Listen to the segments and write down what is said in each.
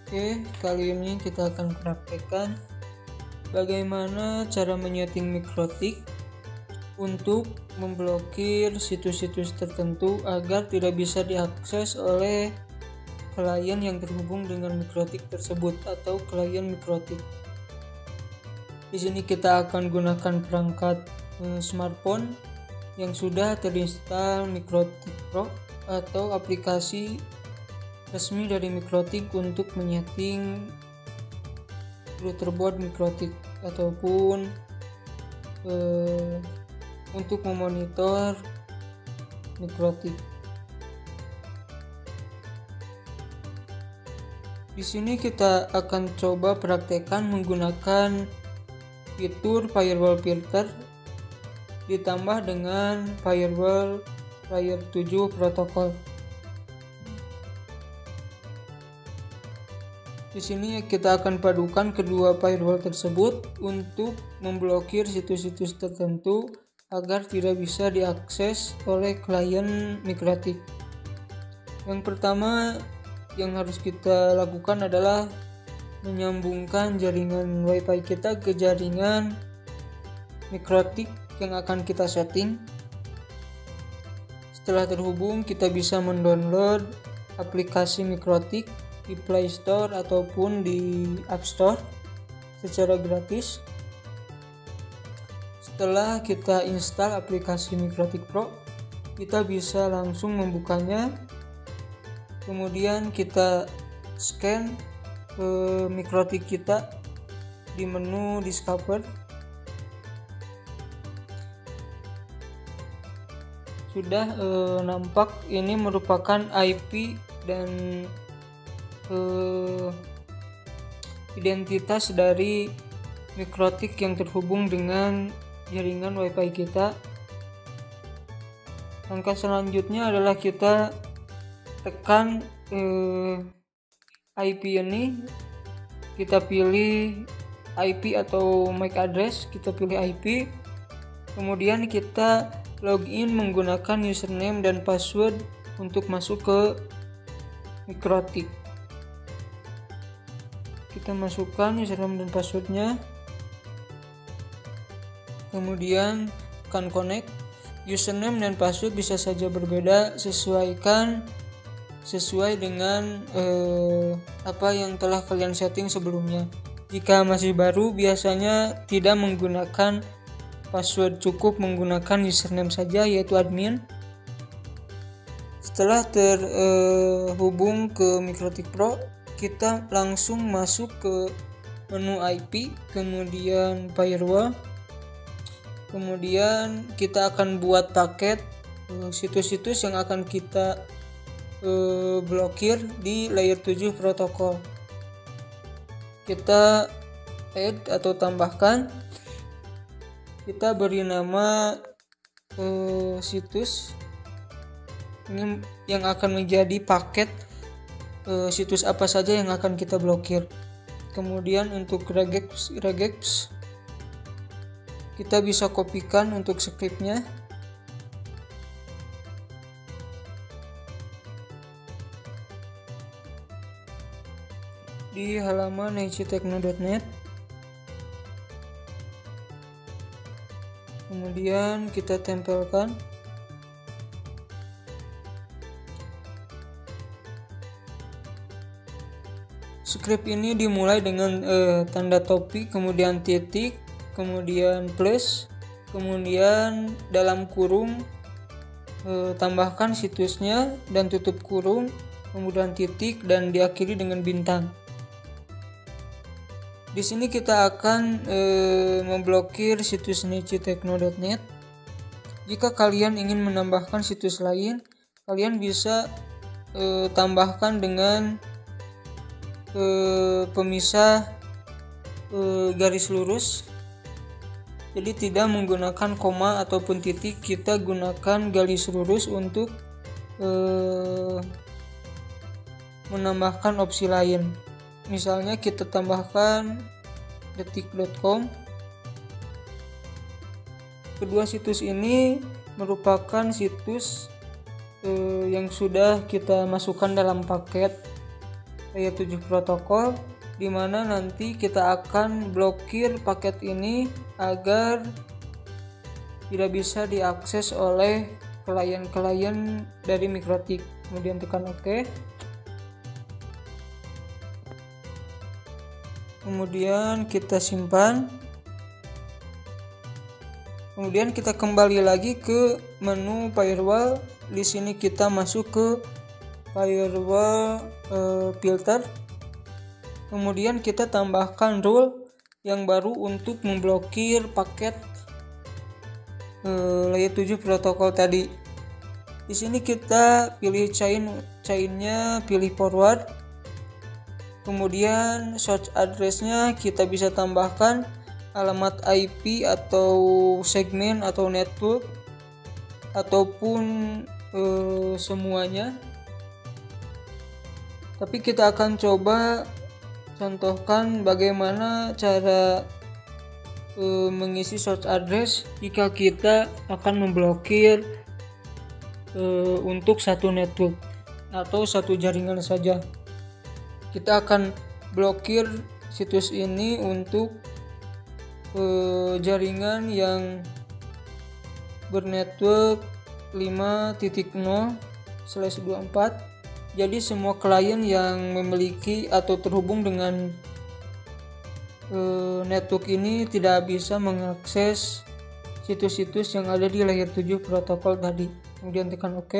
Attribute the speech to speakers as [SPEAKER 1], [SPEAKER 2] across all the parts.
[SPEAKER 1] Oke, kali ini kita akan praktekkan bagaimana cara menyeting mikrotik untuk memblokir situs-situs tertentu agar tidak bisa diakses oleh klien yang terhubung dengan mikrotik tersebut atau klien mikrotik. Di sini kita akan gunakan perangkat smartphone yang sudah terinstall Mikrotik Pro atau aplikasi resmi dari Mikrotik untuk menyeting routerboard Mikrotik ataupun untuk memonitor Mikrotik. Di sini kita akan coba praktekkan menggunakan fitur firewall filter ditambah dengan firewall layer 7 protokol. Di sini kita akan padukan kedua firewall tersebut untuk memblokir situs-situs tertentu agar tidak bisa diakses oleh klien Mikrotik. Yang pertama yang harus kita lakukan adalah menyambungkan jaringan WiFi kita ke jaringan Mikrotik yang akan kita setting. Setelah terhubung, kita bisa mendownload aplikasi Mikrotik di Play Store ataupun di App Store secara gratis. Setelah kita install aplikasi Mikrotik Pro, kita bisa langsung membukanya. Kemudian kita scan Mikrotik kita di menu Discover. Sudah nampak ini merupakan IP dan identitas dari Mikrotik yang terhubung dengan jaringan WiFi kita. Langkah selanjutnya adalah kita tekan IP ini, kita pilih IP atau MAC address, kita pilih IP, kemudian kita login menggunakan username dan password untuk masuk ke Mikrotik. Kita masukkan username dan passwordnya, kemudian tekan connect. Username dan password bisa saja berbeda, sesuai dengan apa yang telah kalian setting sebelumnya. Jika masih baru, biasanya tidak menggunakan password, cukup menggunakan username saja, yaitu admin. Setelah terhubung ke Mikrotik Pro, kita langsung masuk ke menu IP, kemudian firewall, kemudian kita akan buat paket situs-situs yang akan kita blokir di layer 7 protokol. Kita add atau tambahkan, kita beri nama situs ini yang akan menjadi paket situs apa saja yang akan kita blokir. Kemudian untuk regex kita bisa kopikan untuk scriptnya. Di halaman ictekno.net. Kemudian kita tempelkan. Script ini dimulai dengan tanda topi, kemudian titik, kemudian plus, kemudian dalam kurung tambahkan situsnya dan tutup kurung, kemudian titik dan diakhiri dengan bintang. Di sini kita akan memblokir situs ictekno.net. Jika kalian ingin menambahkan situs lain, kalian bisa tambahkan dengan pemisah garis lurus. Jadi tidak menggunakan koma ataupun titik, kita gunakan garis lurus untuk menambahkan opsi lain. Misalnya kita tambahkan detik.com. Kedua situs ini merupakan situs yang sudah kita masukkan dalam paket layer 7 protokol, di mana nanti kita akan blokir paket ini agar tidak bisa diakses oleh klien-klien dari MikroTik. Kemudian tekan OK. Kemudian kita simpan. Kemudian kita kembali lagi ke menu firewall. Di sini kita masuk ke firewall filter. Kemudian kita tambahkan rule yang baru untuk memblokir paket layer 7 protokol tadi. Di sini kita pilih chainnya pilih forward. Kemudian source address-nya kita bisa tambahkan alamat IP atau segmen atau network ataupun semuanya. Tapi kita akan coba contohkan bagaimana cara mengisi source address jika kita akan memblokir untuk satu network atau satu jaringan saja. Kita akan blokir situs ini untuk jaringan yang bernetwork 5.0/24. Jadi semua klien yang memiliki atau terhubung dengan network ini tidak bisa mengakses situs-situs yang ada di layer 7 protokol tadi. Kemudian tekan OK.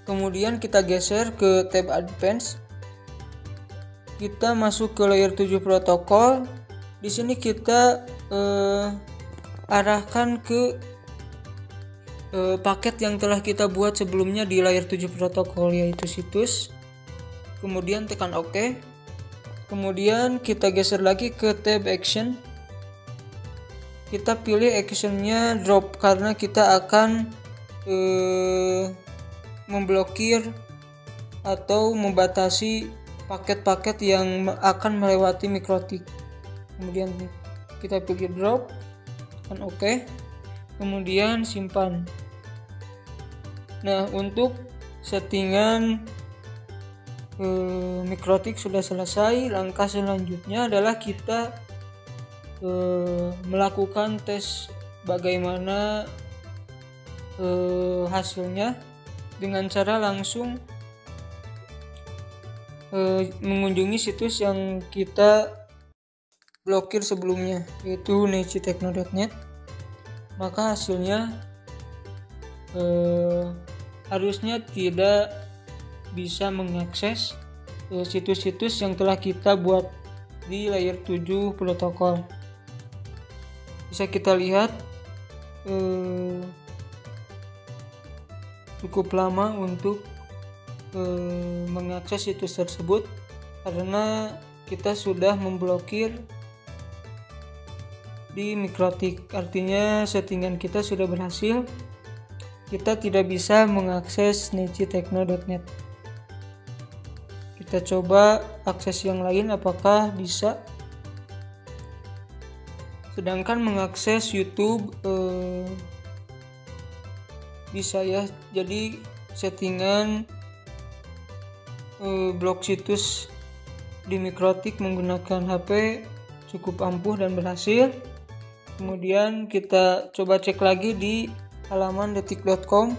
[SPEAKER 1] Kemudian kita geser ke tab Advanced. Kita masuk ke layer 7 protokol. Di sini kita arahkan ke paket yang telah kita buat sebelumnya di layer 7 protokol, yaitu situs. Kemudian tekan OK. Kemudian kita geser lagi ke tab Action. Kita pilih actionnya drop karena kita akan memblokir atau membatasi paket-paket yang akan melewati MikroTik. Kemudian kita pilih drop, tekan OK. Kemudian simpan. Nah, untuk settingan MikroTik sudah selesai. Langkah selanjutnya adalah kita melakukan tes bagaimana hasilnya dengan cara langsung mengunjungi situs yang kita blokir sebelumnya, yaitu necitechno.net. Maka hasilnya harusnya tidak bisa mengakses situs-situs yang telah kita buat di layer 7 protokol. Bisa kita lihat cukup lama untuk mengakses situs tersebut karena kita sudah memblokir di MikroTik. Artinya settingan kita sudah berhasil. Kita tidak bisa mengakses necitechno.net. Kita coba akses yang lain apakah bisa. Sedangkan mengakses YouTube bisa ya. Jadi settingan blok situs di MikroTik menggunakan HP cukup ampuh dan berhasil. Kemudian kita coba cek lagi di halaman detik.com.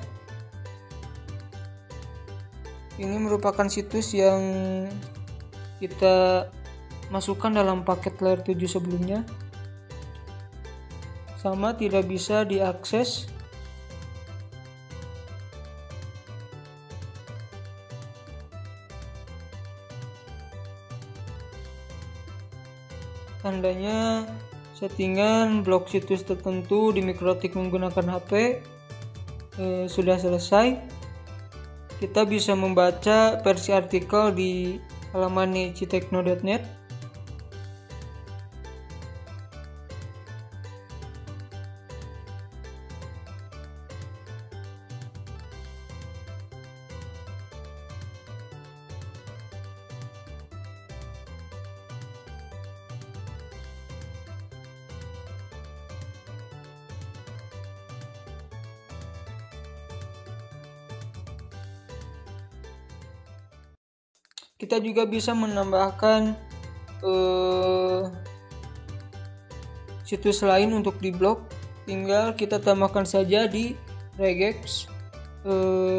[SPEAKER 1] Ini merupakan situs yang kita masukkan dalam paket layer 7 sebelumnya. Sama tidak bisa diakses. Tandanya settingan blok situs tertentu di MikroTik menggunakan HP sudah selesai. Kita bisa membaca versi artikel di halaman necitechno.net. Kita juga bisa menambahkan situs lain untuk di blok. Tinggal kita tambahkan saja di regex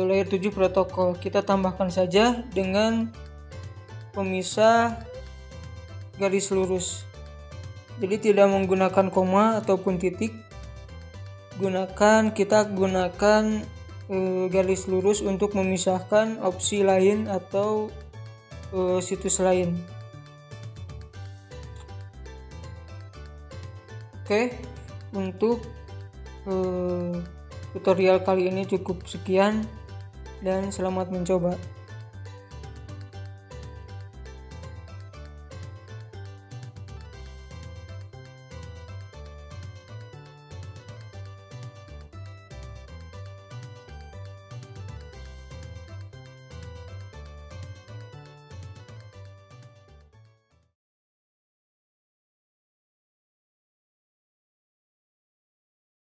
[SPEAKER 1] layer 7 protokol. Kita tambahkan saja dengan pemisah garis lurus. Jadi tidak menggunakan koma ataupun titik. Kita gunakan garis lurus untuk memisahkan opsi lain atau situs lain. Oke, untuk tutorial kali ini cukup sekian dan selamat mencoba.